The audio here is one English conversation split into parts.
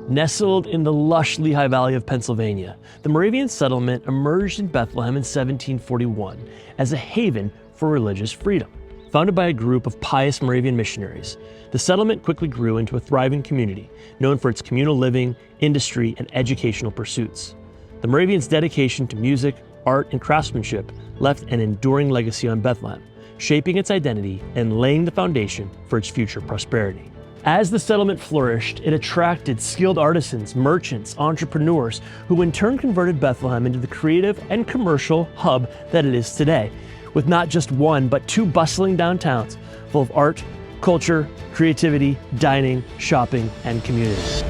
Nestled in the lush Lehigh Valley of Pennsylvania, the Moravian settlement emerged in Bethlehem in 1741 as a haven for religious freedom. Founded by a group of pious Moravian missionaries, the settlement quickly grew into a thriving community known for its communal living, industry, and educational pursuits. The Moravians' dedication to music, art, and craftsmanship left an enduring legacy on Bethlehem, shaping its identity and laying the foundation for its future prosperity. As the settlement flourished, it attracted skilled artisans, merchants, entrepreneurs, who in turn converted Bethlehem into the creative and commercial hub that it is today, with not just one, but two bustling downtowns full of art, culture, creativity, dining, shopping, and community.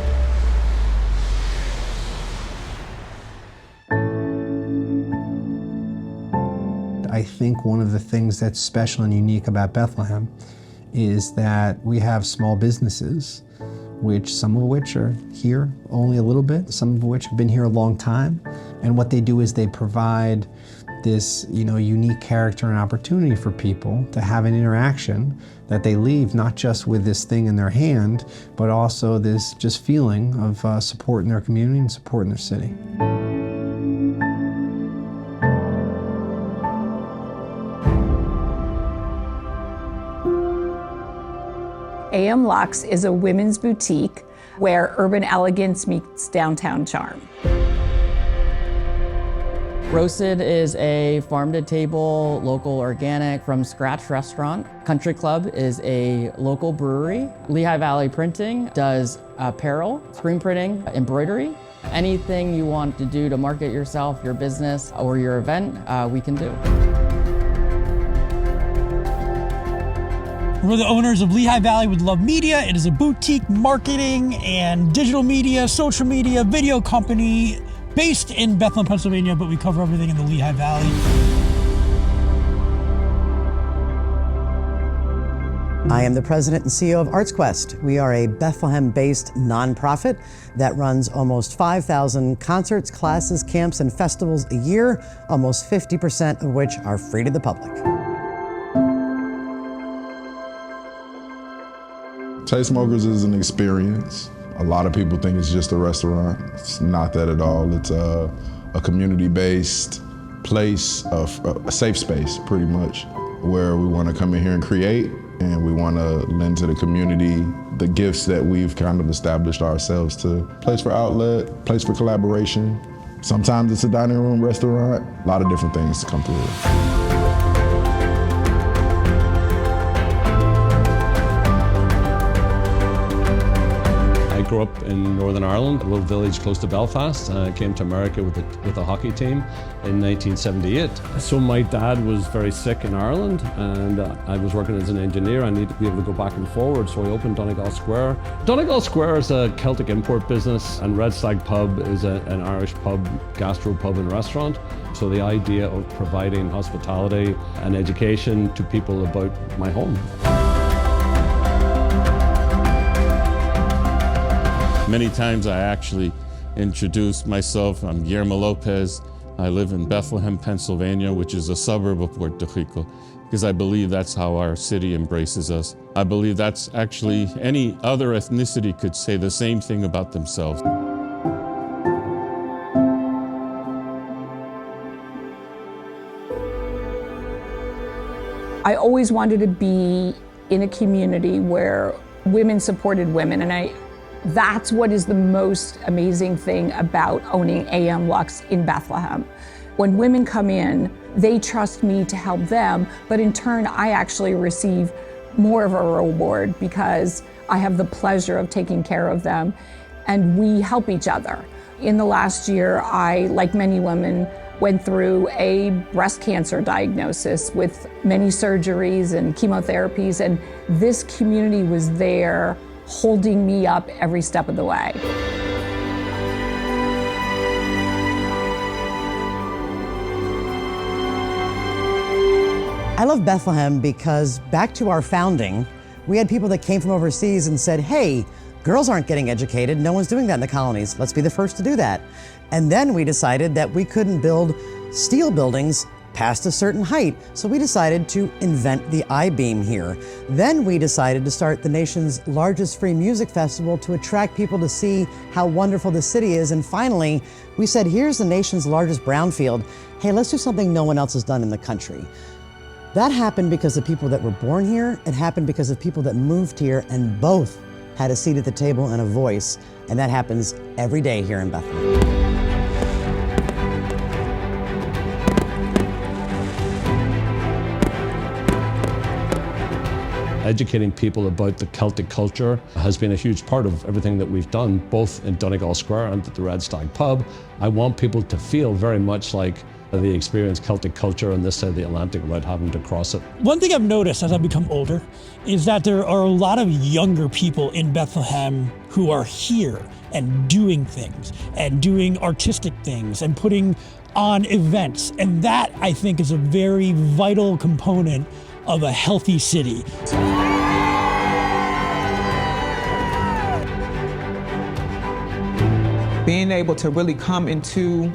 I think one of the things that's special and unique about Bethlehem is that we have small businesses, some of which are here only a little bit, some of which have been here a long time. And what they do is they provide this, unique character and opportunity for people to have an interaction that they leave not just with this thing in their hand, but also this just feeling of supporting their community and supporting their city. AM Luxe is a women's boutique where urban elegance meets downtown charm. Roasted is a farm-to-table, local, organic, from-scratch restaurant. Country Club is a local brewery. Lehigh Valley Printing does apparel, screen printing, embroidery. Anything you want to do to market yourself, your business, or your event, we can do. We're the owners of Lehigh Valley with Love Media. It is a boutique marketing and digital media, social media, video company based in Bethlehem, Pennsylvania, but we cover everything in the Lehigh Valley. I am the president and CEO of ArtsQuest. We are a Bethlehem-based nonprofit that runs almost 5,000 concerts, classes, camps, and festivals a year, almost 50% of which are free to the public. Tastesmokers is an experience. A lot of people think it's just a restaurant. It's not that at all. It's a community-based place, a safe space, pretty much, where we want to come in here and create, and we want to lend to the community the gifts that we've kind of established ourselves to. Place for outlet, place for collaboration. Sometimes it's a dining room restaurant. A lot of different things to come through here. I grew up in Northern Ireland, a little village close to Belfast. I came to America with a hockey team in 1978. So my dad was very sick in Ireland, and I was working as an engineer. I needed to be able to go back and forward, so I opened Donegal Square. Donegal Square is a Celtic import business, and Red Stag Pub is an Irish pub, gastro pub and restaurant. So the idea of providing hospitality and education to people about my home. Many times I actually introduce myself. I'm Guillermo Lopez. I live in Bethlehem, Pennsylvania, which is a suburb of Puerto Rico, because I believe that's how our city embraces us. I believe that's actually any other ethnicity could say the same thing about themselves. I always wanted to be in a community where women supported women, and that's what is the most amazing thing about owning AM Luxe in Bethlehem. When women come in, they trust me to help them, but in turn, I actually receive more of a reward because I have the pleasure of taking care of them, and we help each other. In the last year, I, like many women, went through a breast cancer diagnosis with many surgeries and chemotherapies, and this community was there holding me up every step of the way. I love Bethlehem because back to our founding, we had people that came from overseas and said, hey, girls aren't getting educated, no one's doing that in the colonies, let's be the first to do that. And then we decided that we couldn't build steel buildings past a certain height, so we decided to invent the I-beam here. Then we decided to start the nation's largest free music festival to attract people to see how wonderful the city is. And finally, we said, here's the nation's largest brownfield. Hey, let's do something no one else has done in the country. That happened because of people that were born here. It happened because of people that moved here, and both had a seat at the table and a voice. And that happens every day here in Bethlehem. Educating people about the Celtic culture has been a huge part of everything that we've done, both in Donegal Square and at the Red Stag pub. I want people to feel very much like they experience Celtic culture on this side of the Atlantic without having to cross it. One thing I've noticed as I've become older is that there are a lot of younger people in Bethlehem who are here and doing things and doing artistic things and putting on events. And that, I think, is a very vital component of a healthy city. Being able to really come into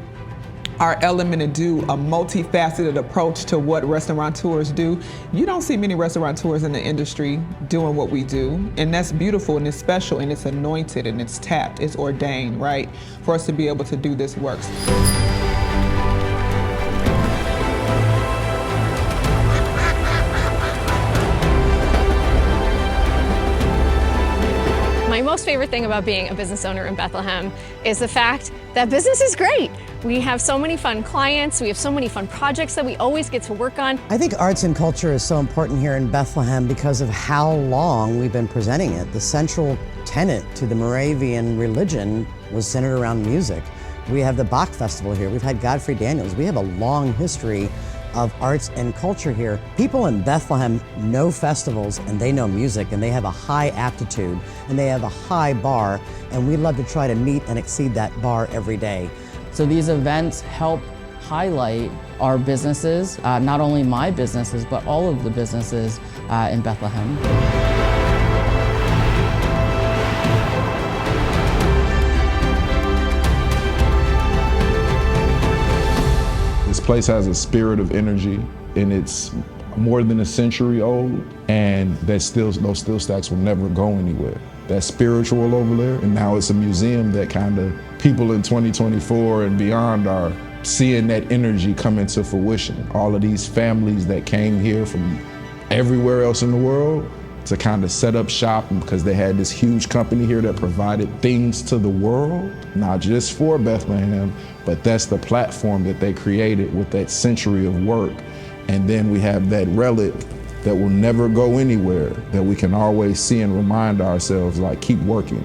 our element and do a multifaceted approach to what restaurateurs do. You don't see many restaurateurs in the industry doing what we do, and that's beautiful and it's special and it's anointed and it's tapped, it's ordained, right? For us to be able to do this work. My most favorite thing about being a business owner in Bethlehem is the fact that business is great. We have so many fun clients, we have so many fun projects that we always get to work on. I think arts and culture is so important here in Bethlehem because of how long we've been presenting it. The central tenet to the Moravian religion was centered around music. We have the Bach Festival here, we've had Godfrey Daniels. We have a long history of arts and culture here. People in Bethlehem know festivals and they know music and they have a high aptitude and they have a high bar, and we love to try to meet and exceed that bar every day. So these events help highlight our businesses, not only my businesses, but all of the businesses in Bethlehem. This place has a spirit of energy, and it's more than a century old, and those steel stacks will never go anywhere. That's spiritual over there, and now it's a museum that kind of people in 2024 and beyond are seeing that energy come into fruition. All of these families that came here from everywhere else in the world to kind of set up shop because they had this huge company here that provided things to the world, not just for Bethlehem, but that's the platform that they created with that century of work. And then we have that relic that will never go anywhere, that we can always see and remind ourselves, like, keep working.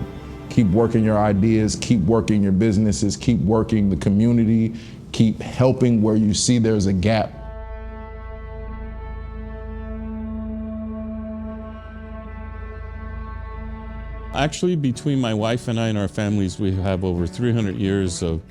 Keep working your ideas, keep working your businesses, keep working the community, keep helping where you see there's a gap. Actually, between my wife and I and our families, we have over 300 years of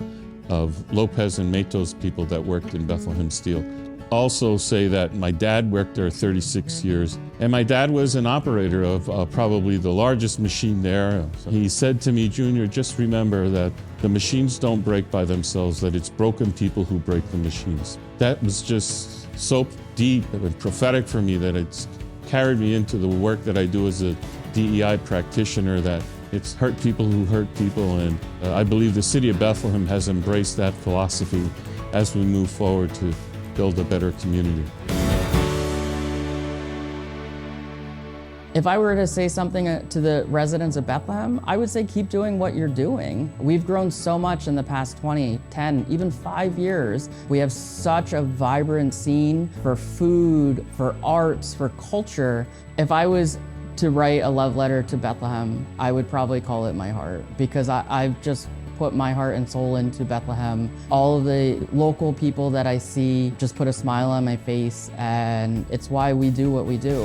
Lopez and Matos people that worked in Bethlehem Steel. Also say that my dad worked there 36 years, and my dad was an operator of probably the largest machine there. He said to me, Junior, just remember that the machines don't break by themselves, that it's broken people who break the machines. That was just so deep and prophetic for me that it's carried me into the work that I do as a DEI practitioner, that it's hurt people who hurt people, and I believe the City of Bethlehem has embraced that philosophy as we move forward to build a better community. If I were to say something to the residents of Bethlehem, I would say keep doing what you're doing. We've grown so much in the past 20, 10, even 5 years. We have such a vibrant scene for food, for arts, for culture. If I was to write a love letter to Bethlehem, I would probably call it my heart, because I've just put my heart and soul into Bethlehem. All of the local people that I see just put a smile on my face, and it's why we do what we do.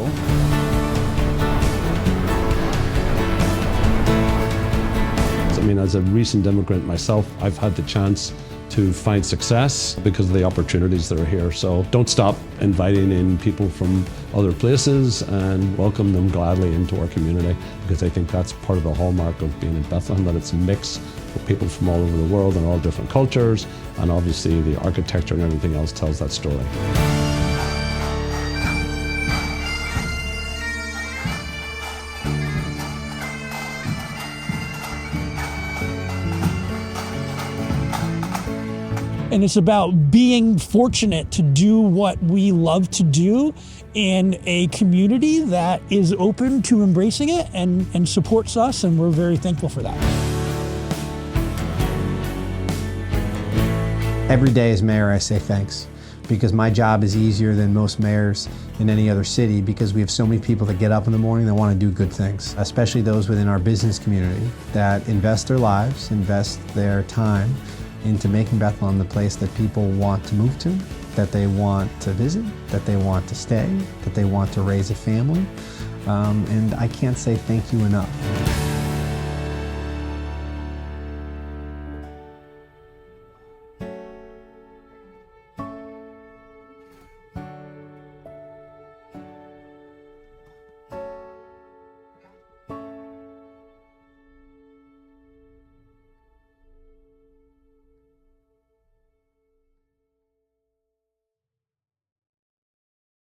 I mean, as a recent immigrant myself, I've had the chance to find success because of the opportunities that are here. So don't stop inviting in people from other places and welcome them gladly into our community, because I think that's part of the hallmark of being in Bethlehem, that it's a mix with people from all over the world and all different cultures, and obviously the architecture and everything else tells that story. And it's about being fortunate to do what we love to do in a community that is open to embracing it and supports us, and we're very thankful for that. Every day as mayor, I say thanks, because my job is easier than most mayors in any other city, because we have so many people that get up in the morning that want to do good things, especially those within our business community that invest their lives, invest their time into making Bethlehem the place that people want to move to, that they want to visit, that they want to stay, that they want to raise a family. And I can't say thank you enough.